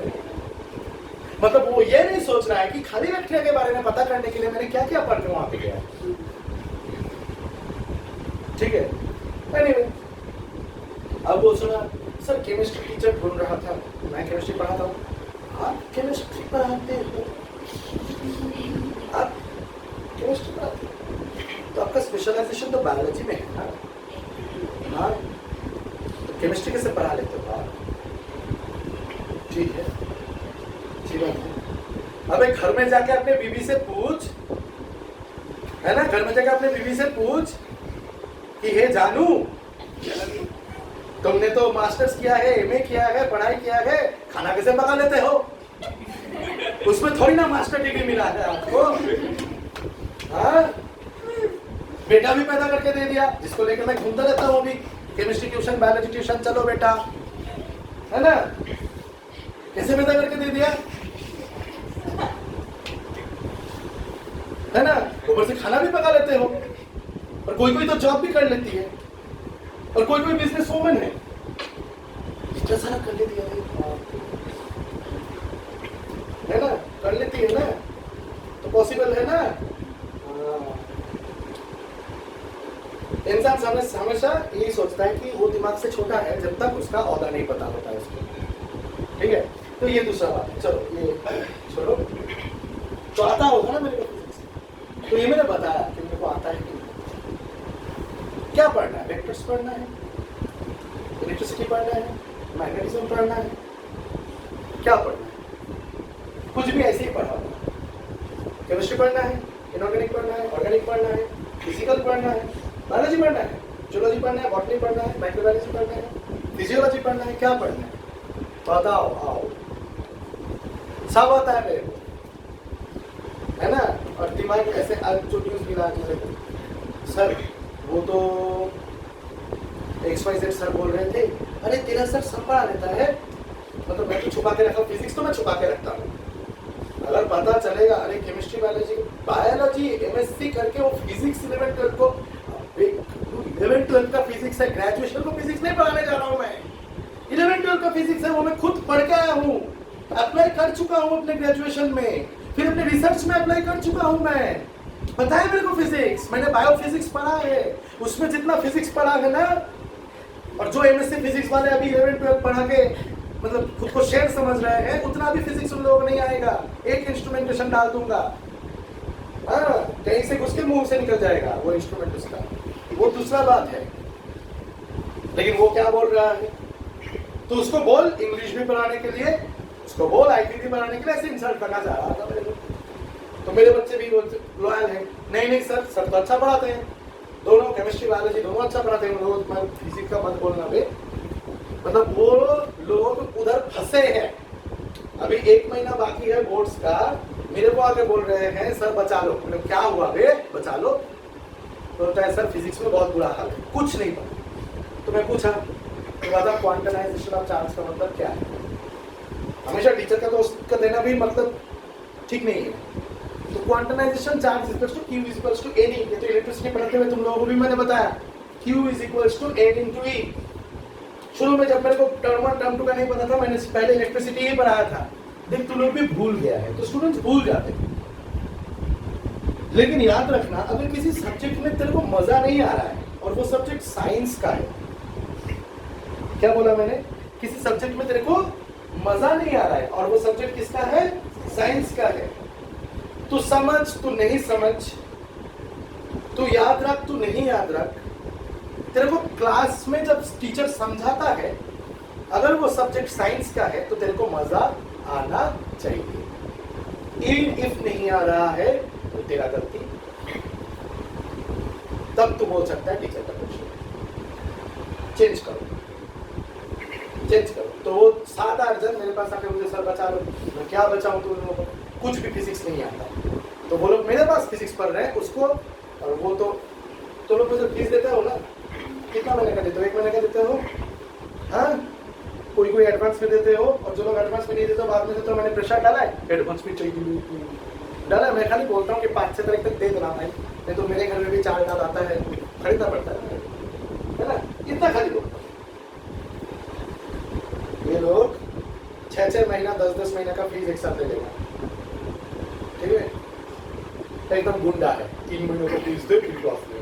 मतलब वो ये नहीं सोच रहा है कि खाली बैक्टीरिया के बारे में पता करने के लिए मैंने क्या क्या पढ़ के वहां पे गया, ठीक है। anyway, अब वो सुना सर केमिस्ट्री टीचर ढूंढ रहा था, मैं केमिस्ट्री पढ़ाता हूँ। आप केमिस्ट्री पढ़ाते हो? आप केमिस्ट्री पढ़ाते हो तो आपका स्पेशलाइजेशन तो बायोलॉजी में है ना? हाँ, तो केमिस्ट्री कैसे पढ़ा लेते हो आप? ठीक है, अच्छी बात है। अबे घर में जाके अपने बीवी से पूछ, है ना, घर में जाके अपने बीवी से पूछ कि हे जानू, तुमने तो मास्टर्स किया है, MA किया है, पढ़ाई किया है, खाना कैसे पका लेते हो? उसमें थोड़ी ना मास्टर डिग्री मिला है आपको। हाँ, बेटा भी पैदा करके दे दिया, जिसको लेकर मैं घूमता रहता हूँ अभी, केमिस्ट्री ट्यूशन, बायोलॉजी ट्यूशन, चलो बेटा, है ना, कैसे पैदा करके दे दिया, है ना। ऊपर से खाना भी पका लेते हो, और कोई कोई तो जॉब भी कर लेती है, और कोई कोई बिजनेस वूमन है, इतना सारा कर लेती है ना, कर लेती है ना, तो पॉसिबल है ना। इंसान हमेशा यही सोचता है कि वो दिमाग से छोटा है जब तक उसका औहदा नहीं पता होता है उसको, ठीक है। तो ये दूसरा बात है, चलो ये छोड़ो, तो आता होगा ना मेरे को, तो ये मैंने बताया कि मेरे को आता है कि क्या पढ़ना है, वेक्टर्स पढ़ना है, इलेक्ट्रिसिटी पढ़ना है, मैग्नेटिज्म पढ़ना है, क्या पढ़ना है? कुछ भी ऐसे ही पढ़ा होगा। केमिस्ट्री पढ़ना है, इनऑर्गेनिक पढ़ना है, ऑर्गेनिक पढ़ना है, फिजिकल पढ़ना है, बायोलॉजी पढ़ना है, जूलॉजी पढ़ना है, बॉटनी पढ़ना है, माइक्रोबायोलॉजी पढ़ना है, फिजियोलॉजी पढ़ना है, क्या पढ़ना है बताओ, आओ, सब आता है मेरे को, है ना। और दिमाग ऐसे आज जो न्यूज मिला मेरे को, सर वो तो XYZ सर बोल रहे थे, अरे तेरा सर सब पढ़ा लेता है, मतलब मैं तो छुपा के रखा, फिजिक्स तो मैं छुपा के रखता हूँ, अगर पता चलेगा अरे केमिस्ट्री बायोलॉजी MSc करके वो फिजिक्स 11-12 को, 11-12 का फिजिक्स है, ग्रेजुएशन को फिजिक्स नहीं पढ़ाने जा रहा हूँ मैं, 11-12 का फिजिक्स है, वो मैं खुद पढ़ के आया हूँ, अप्लाई कर चुका हूँ अपने ग्रेजुएशन में, फिर अपने रिसर्च में अप्लाई कर चुका हूँ मैं, पता है मेरे को फिजिक्स, मैंने बायोफिजिक्स पढ़ा है, उसमें जितना फिजिक्स पढ़ा है ना, और जो MSc फिजिक्स वाले अभी 11-12 पढ़ा के मतलब खुद को शेर समझ रहे हैं, उतना भी फिजिक्स उन लोगों को नहीं आएगा, एक इंस्ट्रूमेंटेशन डाल दूंगा, हाँ, कहीं से घुस के मुंह से निकल जाएगा वो इंस्ट्रूमेंट उसका, वो दूसरा बात है। लेकिन वो क्या बोल रहा है, तो उसको बोल इंग्लिश भी पढ़ाने के लिए, उसको बोल IT भी पढ़ाने के लिए, ऐसे इंसल्ट करना चाह रहा था मेरे को। तो मेरे बच्चे भी लॉयल है, नहीं सर तो अच्छा पढ़ाते हैं, दोनों केमिस्ट्री बायोलॉजी दोनों अच्छा पढ़ाते हैं लोग, मैं फिजिक्स का मत बोलना बे, मतलब वो लोग उधर फंसे हैं, अभी 1 महीना बाकी है बोर्ड्स का, मेरे को आके बोल रहे हैं सर बचा लो, मतलब क्या हुआ बे बचा लो, तो होता है सर फिजिक्स में बहुत बुरा हाल है, कुछ नहीं पता। तो मैं पूछा तो बता क्वांटाइजेशन ऑफ चार्ज का मतलब क्या है, हमेशा टीचर का तो उसका देना भी मतलब ठीक नहीं है, तो quantization charge equals to Q equals to N, ये तो इलेक्ट्रिसिटी पढ़ते हुए तुम लोगों को भी मैंने बताया, Q equals to N into E। शुरू में जब मेरे को टर्म 1 टर्म 2 का नहीं पता था, मैंने पहले इलेक्ट्रिसिटी ही पढ़ाया था, देख तुम लोग भी भूल गया है, तो स्टूडेंट्स भूल जाते हैं। लेकिन याद रखना, अगर किसी सब्जेक्ट में तेरे को मजा नहीं आ रहा है और वो सब्जेक्ट साइंस का है, क्या बोला मैंने, किसी सब्जेक्ट में तेरे को मजा नहीं आ रहा है और वो सब्जेक्ट किसका है, साइंस का है, तू समझ तू नहीं समझ, तू याद रख तू नहीं याद रख, तेरे को क्लास में जब टीचर समझाता है अगर वो सब्जेक्ट साइंस का है तो तेरे को मजा आना चाहिए। इफ नहीं आ रहा है तो तेरा गलती, तब तू बोल सकता है टीचर का क्वेश्चन चेंज करो, चेंज करो। तो वो 7-8 जन मेरे पास आके मुझे सर बचा लो, मैं क्या बचाऊं तुम लोगों को, कुछ भी फिजिक्स नहीं आता। तो वो लोग मेरे पास फिजिक्स पढ़ रहे हैं उसको, और वो तो लोग मुझे फीस देते हो ना, कितना महीने का देते हो, 1 महीने का देते हो, हाँ कोई एडवांस में देते हो, और जो लोग एडवांस में नहीं देते हो बाद में देते हो। मैंने प्रेशर डाला है एडवांस में चाहिए डाला है, मैं खाली बोलता हूँ कि 5-6 तारीख तक दे देना भाई, नहीं तो मेरे घर में भी 4 डाल आता है, खरीदना पड़ता है ना, इतना खाली बोलता हूँ। ये लोग 6-6 महीना 10-10 महीना का फीस एक साथ ले लेगा, ठीक है, एकदम गुंडा है, 3 महीनों का फीस दे फिर क्लास ले।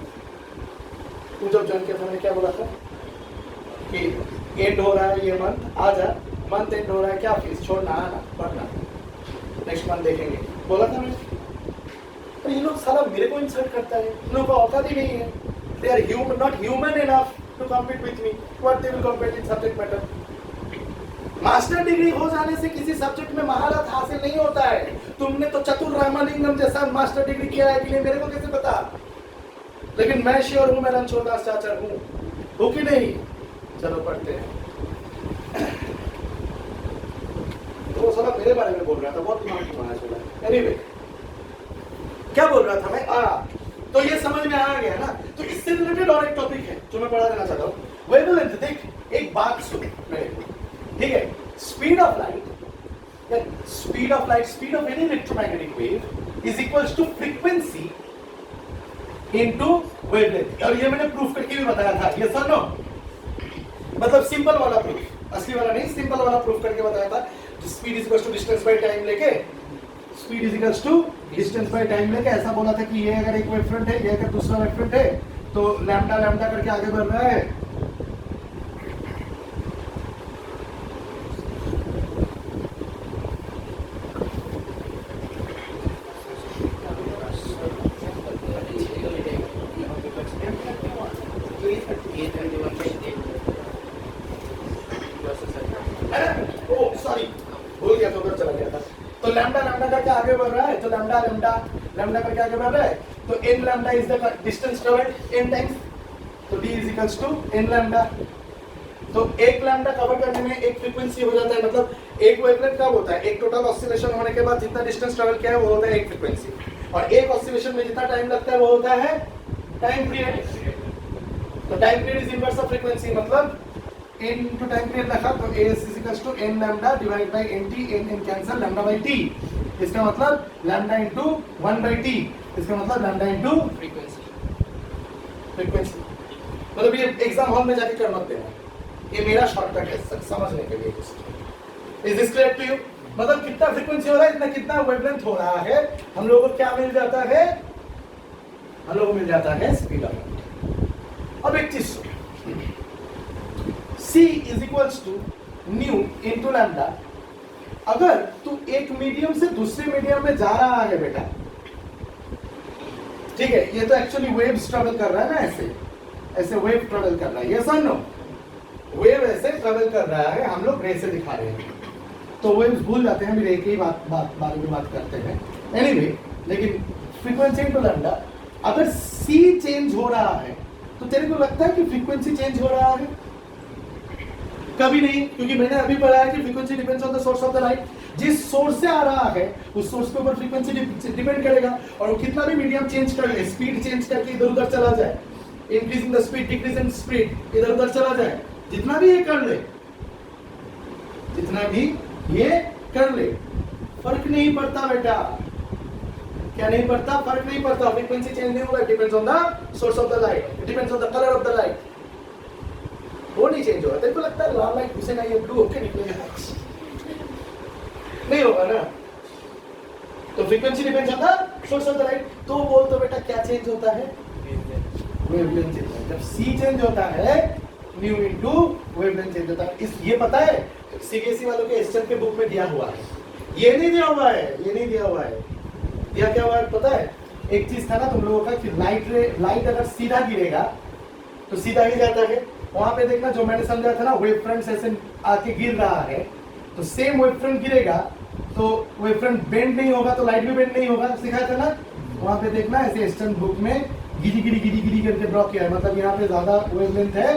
तू जब ज्वाइन किया था मैंने क्या बोला था कि एंड हो रहा है ये मंथ, आ जा, मंथ एंड हो रहा है, क्या फीस छोड़ना, आना पढ़ना, नेक्स्ट मंथ देखेंगे, बोला था मैंने। तो ये लोग साला मेरे को इंसल्ट करता है, इन लोगों को औकात ही नहीं है, they are human not human enough to compete with me, what they will compete in subject matter. Master degree हो जाने से किसी सब्जेक्ट में महारत हासिल नहीं होता है। तुमने तो चतुर रामालिंगम जैसा मास्टर डिग्री किया है कि नहीं मेरे को कैसे पता, लेकिन मैं श्योर हूं मैं रणछोड़ दास चाचा हूं कि नहीं। चलो पढ़ते हैं। तो वो साला मेरे बारे में बोल रहा था, बहुत दिमाग घुमाया चला। एनीवे क्या बोल रहा था मैं, तो ये समझ में आ गया ना। तो इससे रिलेटेड और एक टॉपिक है जो मैं पढ़ा देना चाहता हूँ, वेवलेंथ। देख एक बात सुन मेरे, ठीक है, speed of light, speed of light, speed of any electromagnetic wave is equals to frequency into wavelength. और ये मैंने प्रूफ करके भी बताया था, ये सर नो, मतलब सिंपल वाला प्रूफ, असली वाला नहीं, सिंपल वाला प्रूफ करके बताया था। Speed is equals to distance by time लेके, speed is equals to distance by time लेके ऐसा बोला था कि ये अगर एक वेवफ्रंट है, ये अगर दूसरा वेवफ्रंट है, तो लैम्डा लैम्डा करके आगे बढ़ रहा है। आगे बढ़ रहा है तो लैम्डा लैम्डा लैम्डा करके आगे बढ़ रहा है, तो n lambda is the distance travelled n times, तो d is equals to n lambda. तो एक लैम्डा कवर करने में एक फ्रीक्वेंसी हो जाता है, मतलब एक वेवलेंथ कब होता है, एक टोटल ऑसिलेशन होने के बाद जितना डिस्टेंस ट्रैवल किया है वो होता है एक फ्रीक्वेंसी, और एक ऑसिलेशन में जितना टाइम लगता है वो होता है टाइम पीरियड। तो time period is inverse of frequency, मतलब n into टाइम पीरियड रखा तो a is equals to n lambda divided by nt, n cancel, lambda by t, इसका मतलब lambda into 1 by t, इसका मतलब lambda into फ्रीक्वेंसी। मतलब ये exam hall में जाके कर मत देना, ये मेरा शॉर्टकट है समझने के लिए। Is this clear to you? मतलब कितना फ्रीक्वेंसी हो रहा है, इतना कितना वेवलेंथ हो रहा है, हम लोगों को क्या मिल जाता है, हम लोगों को मिल जाता है स्पीड ऑफ लाइट। अब एक चीज सुनो, C is equals to nu into lambda। अगर तू एक मीडियम से दूसरे मीडियम में जा रहा है बेटा, ठीक है, ये तो एक्चुअली वेव्स ट्रेवल कर रहा है ना, ऐसे ऐसे वेव ट्रेवल कर रहा है, यस और नो, वेव ऐसे ट्रेवल कर रहा है, हम लोग रे से दिखा रहे हैं, तो वेव्स भूल जाते हैं, हम रे की बारे में बात करते हैं। एनीवे, लेकिन फ्रीक्वेंसी इनटू लैम्डा, अगर C चेंज हो रहा है तो तेरे को लगता है कि फ्रीक्वेंसी चेंज हो रहा है? कभी नहीं, क्योंकि मैंने अभी पढ़ा है कि frequency depends on the source of the light. जिस सोर्स से आ रहा है उस सोर्स के ऊपर फ्रीक्वेंसी डिपेंड करेगा, और वो कितना भी मीडियम चेंज कर ले, स्पीड चेंज करके इधर उधर चला जाए, increasing the speed decreasing speed, इधर उधर चला जाए, जितना भी ये कर ले, जितना भी ये कर ले, फर्क नहीं पड़ता बेटा। क्या नहीं पड़ता? फर्क नहीं पड़ता, फ्रीक्वेंसी चेंज नहीं होगा, depends on the source of the light, depends on the colour of the light, वो नहीं चेंज होगा। तेरे को लगता है लाल लाइट घुसेगा ये ब्लू होके निकलेगा, नहीं होगा ना। तो frequency depends on the source of the light. तो बोल तो बेटा क्या चेंज होता है? वेवलेंथ चेंज होता है। जब C चेंज होता है, न्यू इनटू वेवलेंथ चेंज होता है। इस ये पता है सीबीएसई वालों के एसएम के बुक में दिया हुआ है, ये नहीं दिया हुआ है, ये नहीं दिया हुआ है। दिया क्या हुआ है पता है? एक चीज था ना तुम लोगों का कि लाइट अगर सीधा गिरेगा तो सीधा ही जाता है, वहां पे देखना जो मैंने समझा था ना, वेव फ्रंट ऐसे आके गिर रहा है, तो सेम वेव फ्रंट गिरेगा तो वेव फ्रंट बेंड नहीं होगा, तो लाइट भी बेंड नहीं होगा, सिखाया था ना। वहां पे देखना ऐसे ईस्टर्न बुक में गिरी गिरी गिरी गिरी करके ड्रॉ किया है, मतलब यहाँ पे ज्यादा वेवलेंथ है,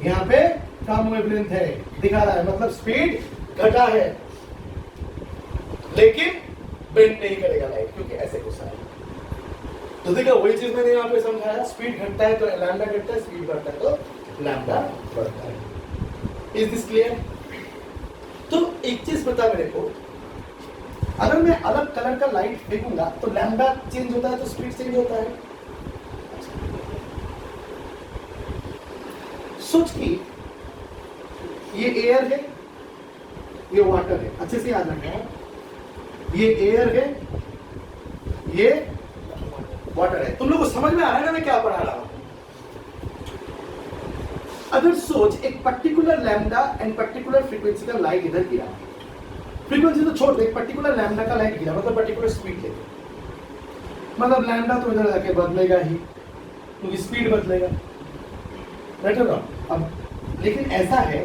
यहाँ पे कम वेवलेंथ है, दिखा रहा है, मतलब स्पीड घटा है लेकिन बेंड नहीं करेगा लाइट, क्योंकि ऐसे घुसा है। तो देखो वही चीज मैंने यहाँ पे समझाया, स्पीड घटता है तो लैम्डा घटता है, स्पीड बढ़ता है तो लैम्डा बढ़ता है। Is this clear? तो एक चीज बता मेरे को, अगर मैं अलग कलर का लाइट फेंकूंगा तो लैम्डा चेंज होता है तो स्पीड चेंज होता है। सोच कि ये एयर है, ये वाटर है, अच्छे से याद रखना, ये एयर है, ये वाटर है। तुम लोग को समझ में आ रहा है ना मैं क्या पढ़ा रहा हूं? अगर सोच एक particular lambda and particular frequency का लाइट इधर गिरा, फ्रीक्वेंसी तो छोड़ दे, एक पर्टिकुलर लैम्डा का लाइट गिरा, मतलब पर्टिकुलर स्पीड लेके, मतलब लैम्डा तो इधर जाके बदलेगा ही, क्योंकि स्पीड बदलेगा, राइट और रॉन्ग? अब लेकिन ऐसा है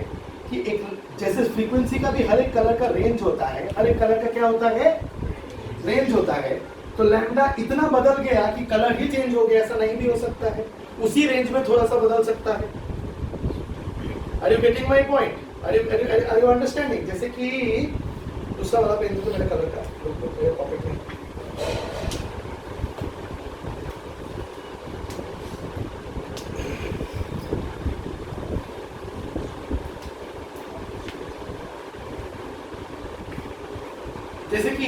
कि एक जैसे फ्रीक्वेंसी का भी हर एक कलर का रेंज होता है, हर एक कलर का क्या होता है, रेंज होता है, तो लैम्डा इतना बदल गया कि कलर ही चेंज हो गया, ऐसा नहीं भी हो सकता है, उसी रेंज में थोड़ा सा बदल सकता है। Are you getting my point? Are you understanding? जैसे कि दूसरा वाला पेन तो मेरे कलर का पॉकेट में, जैसे कि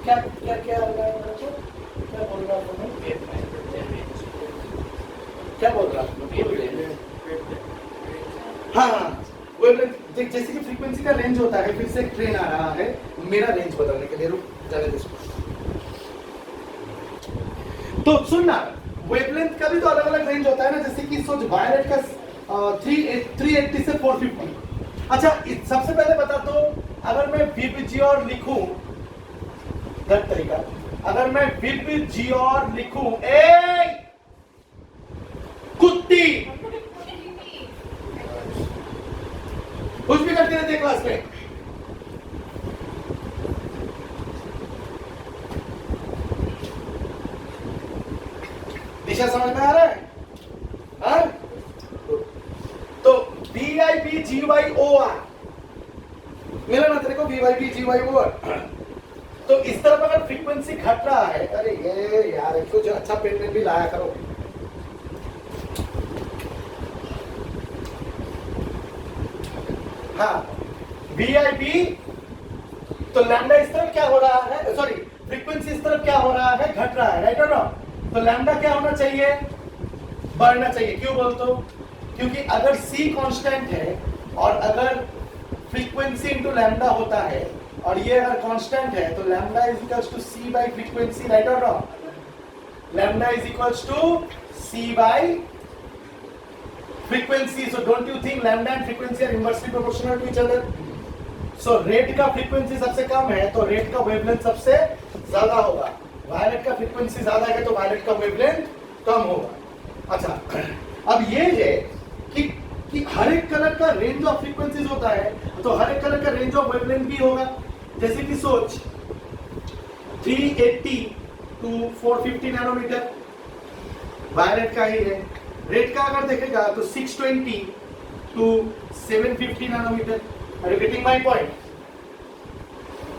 क्या क्या क्या हो रहा है, क्या बोल रहा हूँ, क्या बोल रहा हूँ? हाँ, जैसे कि फ्रीक्वेंसी का रेंज होता है, फिर से एक ट्रेन आ रहा है मेरा रेंज बदलने के लिए, रुक जाने दो। तो सुनना, वेवलेंथ का भी तो अलग अलग रेंज होता है ना, जैसे कि सोच वायलेट का 380 से 450। अच्छा सबसे पहले बता दो, अगर मैं VPG और लिखूं, गलत तरीका, अगर मैं VPG और लिखूं, ए कुत्ती कुछ भी करती रहती है क्लास में, दिशा समझ में आ रहा है? हाँ? तो VIPGYOR मिला ना तेरे को, VIPGYOR। तो इस तरफ अगर फ्रीक्वेंसी घट रहा है, अरे ये यार कुछ अच्छा पेन भी लाया करो, हाँ VIP, तो लैम्डा इस तरफ क्या हो रहा है, सॉरी फ्रीक्वेंसी इस तरफ क्या हो रहा है, घट रहा है, राइट और रॉन्ग? तो लैम्डा क्या होना चाहिए, बढ़ना चाहिए। क्यों बोलते हो? क्योंकि अगर C कांस्टेंट है और अगर फ्रीक्वेंसी इंटू लैम्डा होता है और ये अगर कांस्टेंट है, तो lambda is equals to C by frequency, right और wrong? Lambda is equals to C by frequency. So don't you think lambda and frequency are inversely proportional to each other? So rate का frequency सबसे कम है तो rate का wavelength सबसे ज्यादा होगा, violet का frequency ज्यादा है तो violet का wavelength कम होगा। अच्छा अब ये है कि हर एक कलर का रेंज ऑफ फ्रीक्वेंसीज होता है, तो हर एक कलर का रेंज ऑफ वेवलेंथ भी होगा। जैसे कि सोच 380 टू 450 नैनोमीटर वायलेट का ही है, रेट का अगर देखेगा तो 620 to 750 nanometre. Are you getting my point?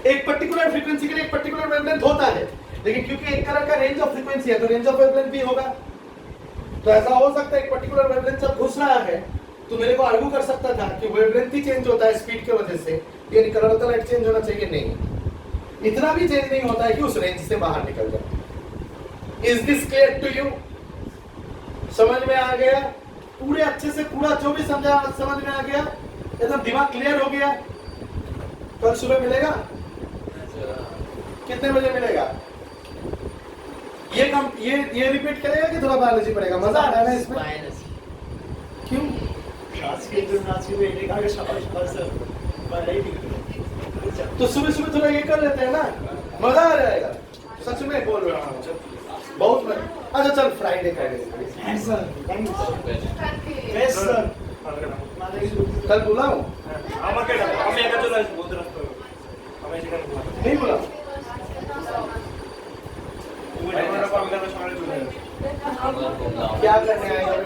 एक पर्टिकुलर फ्रीक्वेंसी के लिए एक पर्टिकुलर वेवलेंथ होता है, लेकिन क्योंकि एक कलर का रेंज ऑफ फ्रीक्वेंसी है तो रेंज ऑफ वेवलेंथ भी होगा। तो ऐसा हो सकता है एक पर्टिकुलर वेवलेंथ जब घुस रहा है तो मेरे को आर्ग्यू कर सकता था कि वेवलेंथ ही चेंज होता है स्पीड की वजह से, यानी colour of the light change होना चाहिए, नहीं, इतना भी चेंज नहीं होता है कि उस रेंज से बाहर निकल जाए। Is this clear to you? समझ में आ गया? पूरे अच्छे से पूरा जो भी समझा समझ में आ गया, एकदम दिमाग क्लियर हो गया। कल सुबह मिलेगा, कितने बजे मिलेगा? ये रिपीट करेगा कि थोड़ा बायोलॉजी पढ़ेगा? मजा आ रहा है ना इसमें? क्यों? तो सुबह सुबह थोड़ा ये कर लेते हैं ना, मजा आ जाएगा। सच में बोल रहा हूँ, बहुत अच्छा चल फ्राइडे कर Yes, sir. कल बोला हूँ नहीं बोला क्या करने आएगा